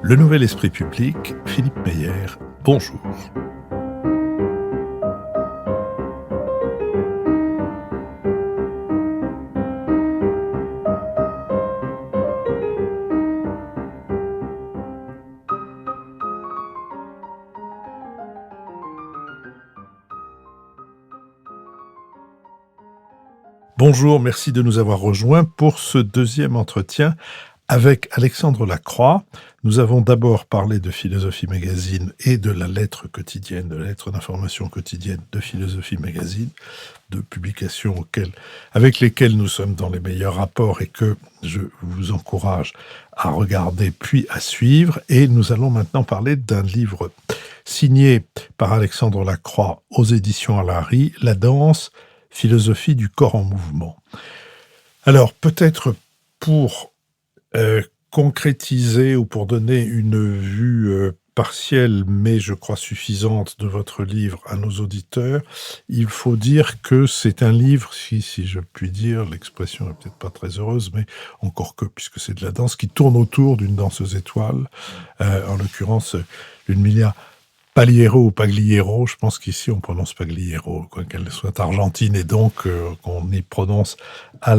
Le Nouvel Esprit Public, Philippe Meyer, bonjour. Bonjour, merci de nous avoir rejoints pour ce deuxième entretien avec Alexandre Lacroix. Nous avons d'abord parlé de Philosophie Magazine et de la lettre quotidienne, de la lettre d'information quotidienne de Philosophie Magazine, de publications avec lesquelles nous sommes dans les meilleurs rapports et que je vous encourage à regarder puis à suivre. Et nous allons maintenant parler d'un livre signé par Alexandre Lacroix aux éditions Alary, La danse, philosophie du corps en mouvement. Alors, peut-être pour concrétiser ou pour donner une vue partielle, mais je crois suffisante de votre livre à nos auditeurs, il faut dire que c'est un livre, si je puis dire, l'expression n'est peut-être pas très heureuse, mais encore que, puisque c'est de la danse, qui tourne autour d'une danseuse étoile, en l'occurrence Ludmilla Pagliero ou Pagliero, je pense qu'ici on prononce Pagliero, quoi qu'elle soit argentine, et donc qu'on y prononce à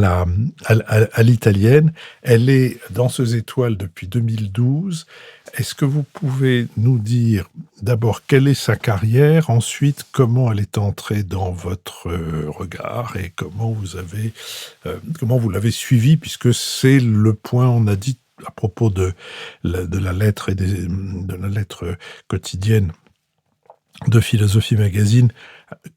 l'italienne. Elle est danseuse étoile depuis 2012. Est-ce que vous pouvez nous dire d'abord quelle est sa carrière, ensuite comment elle est entrée dans votre regard et comment vous l'avez suivie, puisque c'est le point, on a dit à propos de la lettre de la lettre quotidienne de Philosophie Magazine,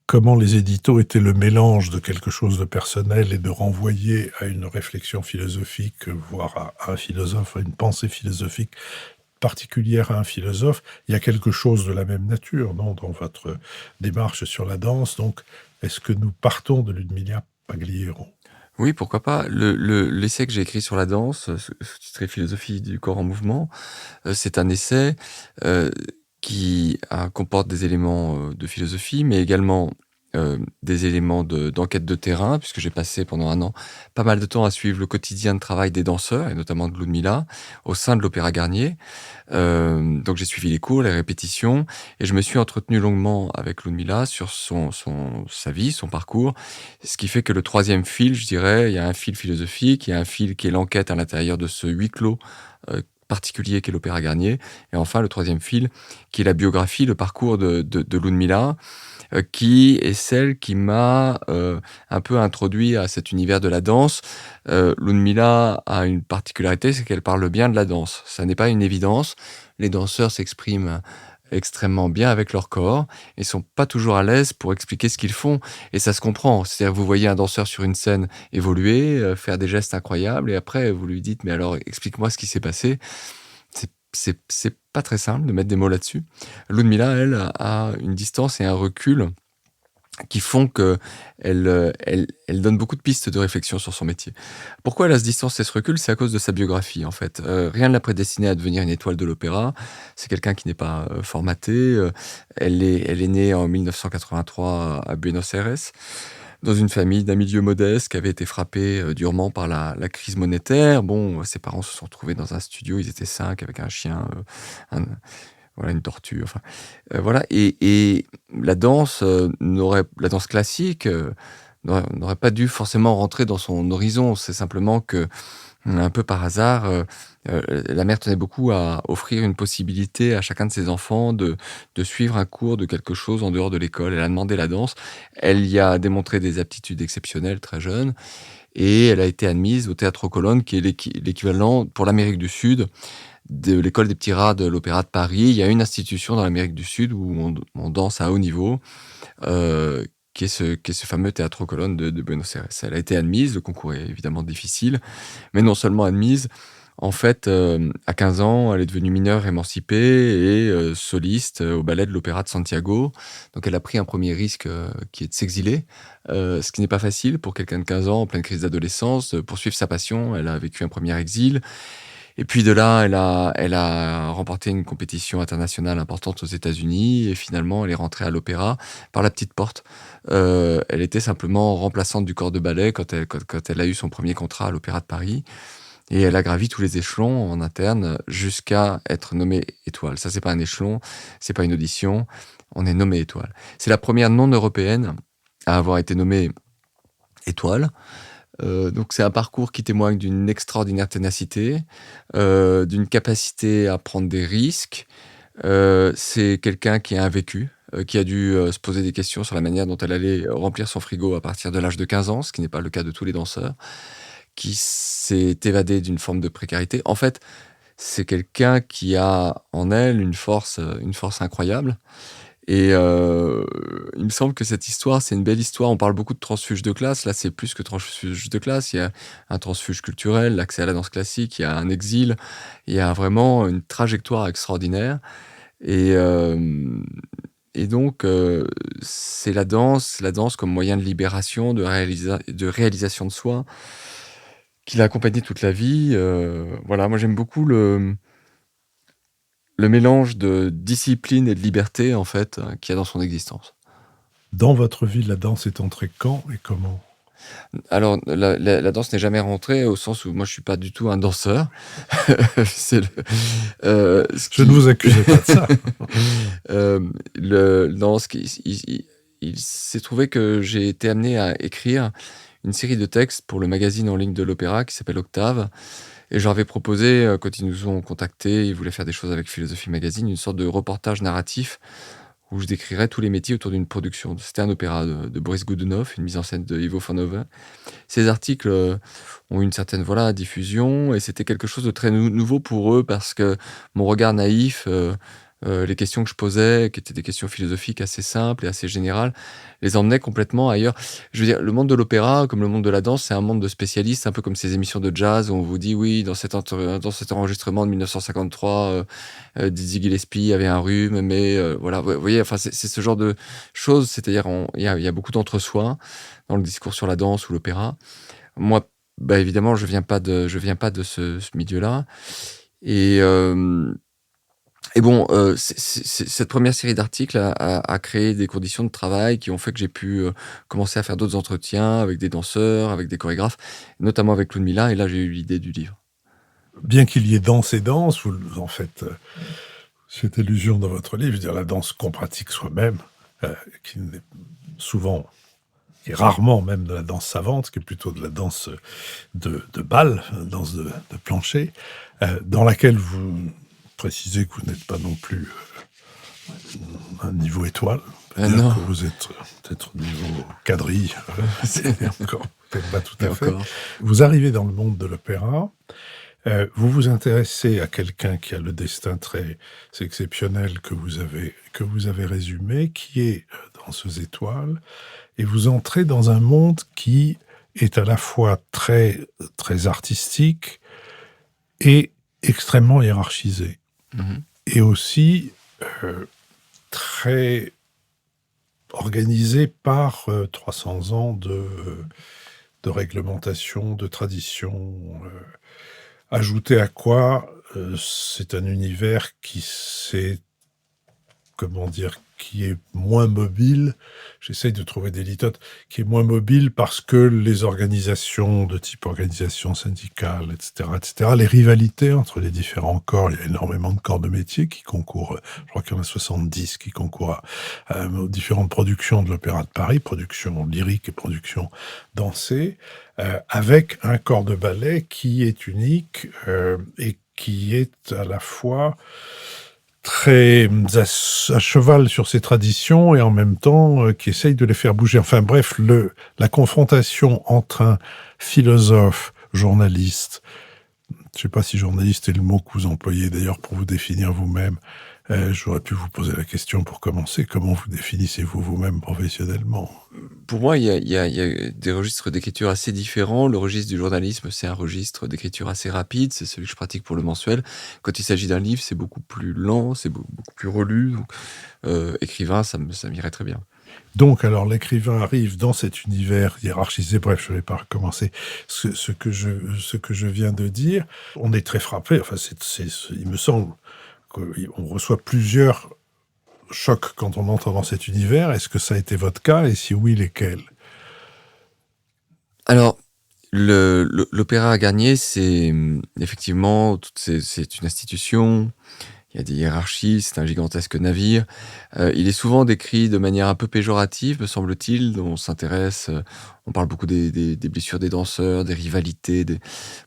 comment les éditos étaient le mélange de quelque chose de personnel et de renvoyer à une réflexion philosophique, voire à un philosophe, à une pensée philosophique particulière à un philosophe. Il y a quelque chose de la même nature, non, dans votre démarche sur la danse. Donc, est-ce que nous partons de Ludmilla Pagliero ? Oui, pourquoi pas. L'essai que j'ai écrit sur la danse, sous-titré Philosophie du corps en mouvement, c'est un essai qui comporte des éléments de philosophie, mais également des éléments d'enquête de terrain, puisque j'ai passé pendant 1 an pas mal de temps à suivre le quotidien de travail des danseurs, et notamment de Ludmilla, au sein de l'Opéra Garnier. Donc j'ai suivi les cours, les répétitions, et je me suis entretenu longuement avec Ludmilla sur sa vie, son parcours, ce qui fait que le troisième fil, je dirais, il y a un fil philosophique, il y a un fil qui est l'enquête à l'intérieur de ce huis clos particulier qu'est l'Opéra Garnier, et enfin le troisième fil qui est la biographie, le parcours de Ludmilla, qui est celle qui m'a un peu introduit à cet univers de la danse. Ludmilla a une particularité, c'est qu'elle parle bien de la danse. Ça n'est pas une évidence. Les danseurs s'expriment extrêmement bien avec leur corps et sont pas toujours à l'aise pour expliquer ce qu'ils font, et ça se comprend. C'est-à-dire, vous voyez un danseur sur une scène évoluer, faire des gestes incroyables, et après vous lui dites: mais alors explique-moi ce qui s'est passé. C'est pas très simple de mettre des mots là-dessus. Ludmilla, elle, a une distance et un recul qui font qu'elle donne beaucoup de pistes de réflexion sur son métier. Pourquoi elle a cette distance et ce recul? C'est à cause de sa biographie, en fait. Rien ne l'a prédestinée à devenir une étoile de l'opéra. C'est quelqu'un qui n'est pas formaté. Elle est née en 1983 à Buenos Aires, dans une famille d'un milieu modeste qui avait été frappé durement par la crise monétaire. Bon, ses parents se sont retrouvés dans un studio, ils étaient 5 avec un chien, voilà, une tortue, enfin, voilà, et la danse classique n'aurait pas dû forcément rentrer dans son horizon. C'est simplement que, un peu par hasard, la mère tenait beaucoup à offrir une possibilité à chacun de ses enfants de suivre un cours de quelque chose en dehors de l'école. Elle a demandé la danse, elle y a démontré des aptitudes exceptionnelles très jeune, et elle a été admise au Teatro Colón, qui est l'équivalent pour l'Amérique du Sud de l'école des petits rats de l'Opéra de Paris. Il y a une institution dans l'Amérique du Sud où on danse à haut niveau, qui est ce fameux Teatro Colón de Buenos Aires. Elle a été admise, le concours est évidemment difficile, mais non seulement admise, en fait, à 15 ans, elle est devenue mineure émancipée et soliste au ballet de l'Opéra de Santiago. Donc elle a pris un premier risque qui est de s'exiler, ce qui n'est pas facile pour quelqu'un de 15 ans en pleine crise d'adolescence. Poursuivre sa passion, elle a vécu un premier exil. Et puis de là, elle a remporté une compétition internationale importante aux États-Unis, et finalement, elle est rentrée à l'opéra par la petite porte. Elle était simplement remplaçante du corps de ballet quand elle a eu son premier contrat à l'Opéra de Paris. et elle a gravi tous les échelons en interne jusqu'à être nommée étoile. Ça, c'est pas un échelon, c'est pas une audition, on est nommé étoile. C'est la première non-européenne à avoir été nommée étoile. Donc c'est un parcours qui témoigne d'une extraordinaire ténacité, d'une capacité à prendre des risques. C'est quelqu'un qui a un vécu, qui a dû, se poser des questions sur la manière dont elle allait remplir son frigo à partir de l'âge de 15 ans, ce qui n'est pas le cas de tous les danseurs, qui s'est évadée d'une forme de précarité. En fait, c'est quelqu'un qui a en elle une force incroyable et il me semble que cette histoire, c'est une belle histoire. On parle beaucoup de transfuge de classe. Là, c'est plus que transfuge de classe. Il y a un transfuge culturel, l'accès à la danse classique, il y a un exil, il y a vraiment une trajectoire extraordinaire et hem et donc c'est la danse comme moyen de libération, de réalisation de soi, qui l'a accompagnée toute la vie. Voilà, moi, j'aime beaucoup le mélange de discipline et de liberté, en fait, qu'il y a dans son existence. Dans votre vie, la danse est entrée quand et comment? Alors, la danse n'est jamais rentrée au sens où moi, je suis pas du tout un danseur. C'est ce Je ne qui vous accusais pas de ça. le non, ce qui il s'est trouvé que j'ai été amené à écrire une série de textes pour le magazine en ligne de l'opéra qui s'appelle Octave et je leur avais proposé, quand ils nous ont contactés, ils voulaient faire des choses avec Philosophie Magazine, une sorte de reportage narratif où je décrirais tous les métiers autour d'une production. C'était un opéra de Boris Godunov, une mise en scène de Ivo Van. Ces articles, ont eu une certaine, voilà, diffusion et c'était quelque chose de très nouveau pour eux parce que mon regard naïf, les questions que je posais, qui étaient des questions philosophiques assez simples et assez générales, les emmenaient complètement ailleurs. Je veux dire, le monde de l'opéra, comme le monde de la danse, c'est un monde de spécialistes, un peu comme ces émissions de jazz où on vous dit: «Oui, dans cet enregistrement de 1953, Dizzy Gillespie avait un rhume», mais voilà, vous voyez, enfin, c'est ce genre de choses, c'est-à-dire il y a beaucoup d'entre-soi dans le discours sur la danse ou l'opéra. Moi, bah, évidemment, je viens pas de ce milieu-là et bon, cette première série d'articles a créé des conditions de travail qui ont fait que j'ai pu, commencer à faire d'autres entretiens avec des danseurs, avec des chorégraphes, notamment avec Claude Millat et là, j'ai eu l'idée du livre. Bien qu'il y ait danse et danse, vous en faites cette allusion dans votre livre, je veux dire la danse qu'on pratique soi-même, qui n'est souvent qui est rarement même de la danse savante, qui est plutôt de la danse de bal, danse de plancher, dans laquelle vous précisez que vous n'êtes pas non plus un niveau étoile. C'est-à-dire Non, que vous êtes peut-être au niveau quadrille, c'est et encore, peut-être pas tout et à fait. encore. Vous arrivez dans le monde de l'opéra, vous vous intéressez à quelqu'un qui a le destin très exceptionnel que vous avez résumé, qui est Danseuse étoile, et vous entrez dans un monde qui est à la fois très, très artistique et extrêmement hiérarchisé. Mmh. Et aussi très organisé par 300 ans de réglementation, de tradition. Ajouté à quoi c'est un univers qui s'est, comment dire, qui est moins mobile. J'essaye de trouver des litotes, qui est moins mobile parce que les organisations de type organisation syndicale, etc., les rivalités entre les différents corps, il y a énormément de corps de métier qui concourent, je crois qu'il y en a 70 qui concourent aux différentes productions de l'Opéra de Paris, production lyrique et production dansée, avec un corps de ballet qui est unique et qui est à la fois très à cheval sur ses traditions et en même temps qui essaye de les faire bouger. Enfin bref, la confrontation entre un philosophe, journaliste, je ne sais pas si journaliste est le mot que vous employez d'ailleurs pour vous définir vous-même. J'aurais pu vous poser la question pour commencer. Comment vous définissez-vous vous-même professionnellement? Pour moi, il y a des registres d'écriture assez différents. Le registre du journalisme, c'est un registre d'écriture assez rapide, c'est celui que je pratique pour le mensuel. Quand il s'agit d'un livre, c'est beaucoup plus lent, c'est beaucoup plus relu, donc écrivain, ça m'irait très bien. Donc, alors, l'écrivain arrive dans cet univers hiérarchisé. Bref, je ne vais pas recommencer ce que je viens de dire. On est très frappé. Enfin, il me semble qu'on reçoit plusieurs chocs quand on entre dans cet univers. Est-ce que ça a été votre cas? Et si oui, lesquels? Alors, L'Opéra Garnier, c'est effectivement, c'est une institution. Il y a des hiérarchies, c'est un gigantesque navire. Il est souvent décrit de manière un peu péjorative, me semble-t-il. On s'intéresse, on parle beaucoup des blessures des danseurs, des rivalités,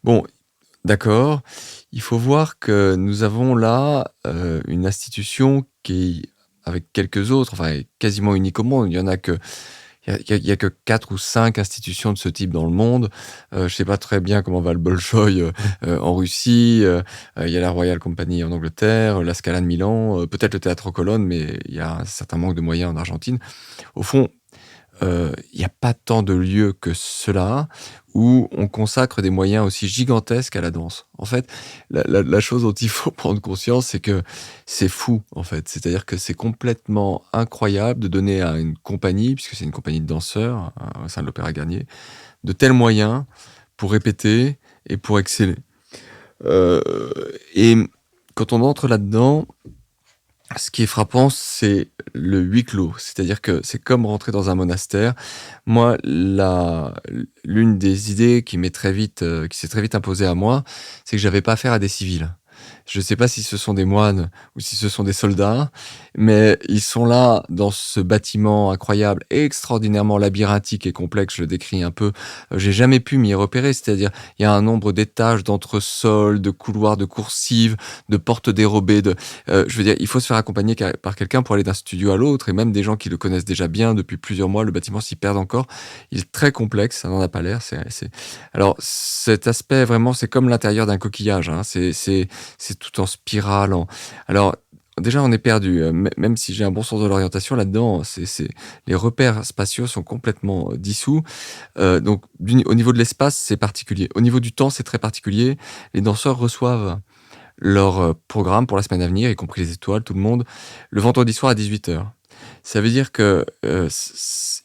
bon, d'accord. Il faut voir que nous avons là, une institution qui, avec quelques autres, enfin, est quasiment unique au monde. Il y a que 4 ou 5 institutions de ce type dans le monde. Je sais pas très bien comment va le Bolchoï, en Russie, il y a la Royal Company en Angleterre, la Scala de Milan, peut-être le Théâtre Colonne, mais il y a un certain manque de moyens en Argentine. Au fond, il y a pas tant de lieux que cela où on consacre des moyens aussi gigantesques à la danse. En fait, la chose dont il faut prendre conscience, c'est que c'est fou, en fait. C'est-à-dire que c'est complètement incroyable de donner à une compagnie, puisque c'est une compagnie de danseurs, au sein de l'Opéra Garnier, de tels moyens pour répéter et pour exceller. Heu et quand on entre là-dedans, ce qui est frappant, c'est le huis clos. C'est-à-dire que c'est comme rentrer dans un monastère. Moi, l'une des idées qui s'est très vite imposée à moi, c'est que j'avais pas affaire à des civils. Je ne sais pas si ce sont des moines ou si ce sont des soldats, mais ils sont là dans ce bâtiment incroyable, extraordinairement labyrinthique et complexe. Je le décris un peu. J'ai jamais pu m'y repérer. C'est-à-dire, il y a un nombre d'étages, d'entresols, de couloirs, de coursives, de portes dérobées. Je veux dire, il faut se faire accompagner par quelqu'un pour aller d'un studio à l'autre, et même des gens qui le connaissent déjà bien depuis plusieurs mois. Le bâtiment s'y perd encore. Il est très complexe. Ça n'en a pas l'air. Alors, cet aspect vraiment, c'est comme l'intérieur d'un coquillage, hein. C'est tout en spirale. Alors, déjà, on est perdu. Même si j'ai un bon sens de l'orientation là-dedans, les repères spatiaux sont complètement dissous. Donc, au niveau de l'espace, c'est particulier. Au niveau du temps, c'est très particulier. Les danseurs reçoivent leur programme pour la semaine à venir, y compris les étoiles, tout le monde, le vendredi soir à 18h. Ça veut dire que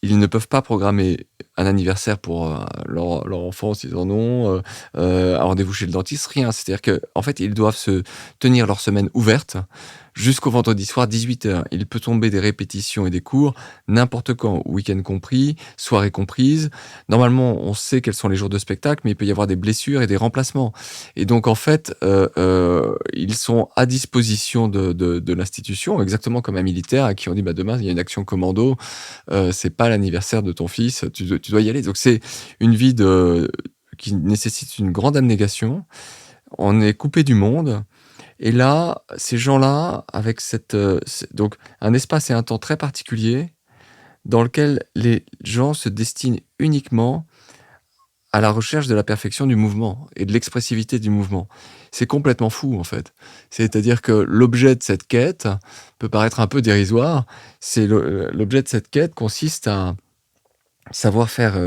ils ne peuvent pas programmer un anniversaire pour leur enfant s'ils en ont, un rendez-vous chez le dentiste, rien. C'est-à-dire que en fait, ils doivent se tenir leur semaine ouverte jusqu'au vendredi soir 18h. Il peut tomber des répétitions et des cours n'importe quand, week-end compris, soirée comprise. Normalement, on sait quels sont les jours de spectacle, mais il peut y avoir des blessures et des remplacements. Et donc, en fait, ils sont à disposition de l'institution, exactement comme un militaire à qui on dit bah, demain, il y a une action commando, c'est pas l'anniversaire de ton fils, tu dois y aller. Donc, c'est une vie qui nécessite une grande abnégation. On est coupé du monde. Et là, ces gens-là, avec donc un espace et un temps très particulier, dans lequel les gens se destinent uniquement à la recherche de la perfection du mouvement et de l'expressivité du mouvement. C'est complètement fou, en fait. C'est-à-dire que l'objet de cette quête peut paraître un peu dérisoire. L'objet de cette quête consiste à savoir faire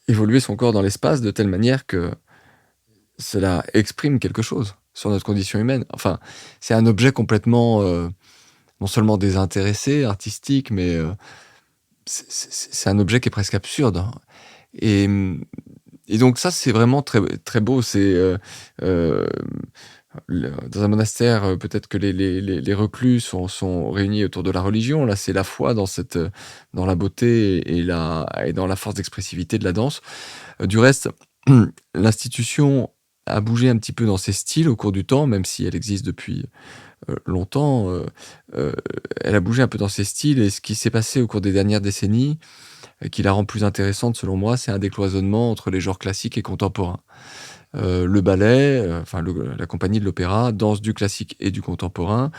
évoluer son corps dans l'espace de telle manière que cela exprime quelque chose sur notre condition humaine. Enfin, c'est un objet complètement, non seulement désintéressé, artistique, mais c'est un objet qui est presque absurde, hein. Et, et donc ça, c'est vraiment très, très beau. Euh, dans un monastère, peut-être que les reclus sont réunis autour de la religion. Là, c'est la foi dans la beauté et dans la force d'expressivité de la danse. Du reste, l'institution a bougé un petit peu dans ses styles au cours du temps, même si elle existe depuis longtemps. Elle a bougé un peu dans ses styles, et ce qui s'est passé au cours des dernières décennies, qui la rend plus intéressante selon moi, c'est un décloisonnement entre les genres classiques et contemporains. Le ballet, la compagnie de l'opéra, danse du classique et du contemporain.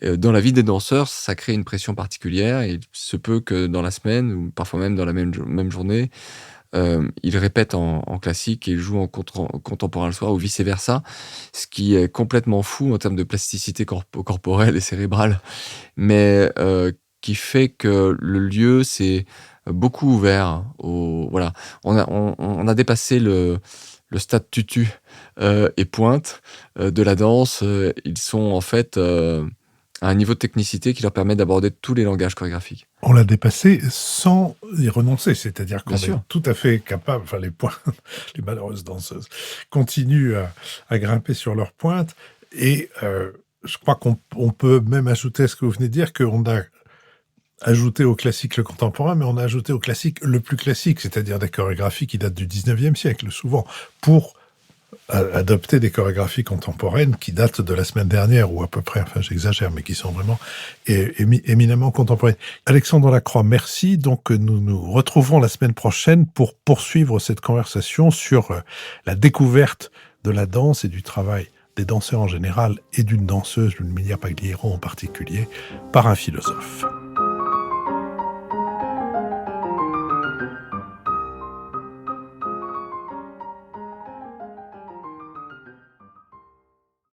Dans la vie des danseurs, ça crée une pression particulière, et il se peut que dans la semaine, ou parfois même dans la même journée, ils répètent en classique et ils jouent en contemporain le soir, ou vice-versa, ce qui est complètement fou en termes de plasticité corporelle et cérébrale, mais qui fait que le lieu s'est beaucoup ouvert voilà. On a dépassé le stade tutu et pointe de la danse. Ils sont en fait à un niveau de technicité qui leur permet d'aborder tous les langages chorégraphiques. On l'a dépassé sans y renoncer, c'est-à-dire qu'on Bien sûr. est tout à fait capable, enfin les malheureuses danseuses continuent à grimper sur leurs pointes, et je crois qu'on peut même ajouter à ce que vous venez de dire, qu'on a ajouté au classique le contemporain, mais on a ajouté au classique le plus classique, c'est-à-dire des chorégraphies qui datent du 19e siècle, souvent, pour adopter des chorégraphies contemporaines qui datent de la semaine dernière, ou à peu près, enfin j'exagère, mais qui sont vraiment éminemment contemporaines. Alexandre Lacroix, merci. Donc nous nous retrouverons la semaine prochaine pour poursuivre cette conversation sur la découverte de la danse et du travail des danseurs en général et d'une danseuse, Lumilia Pagliaro en particulier, par un philosophe.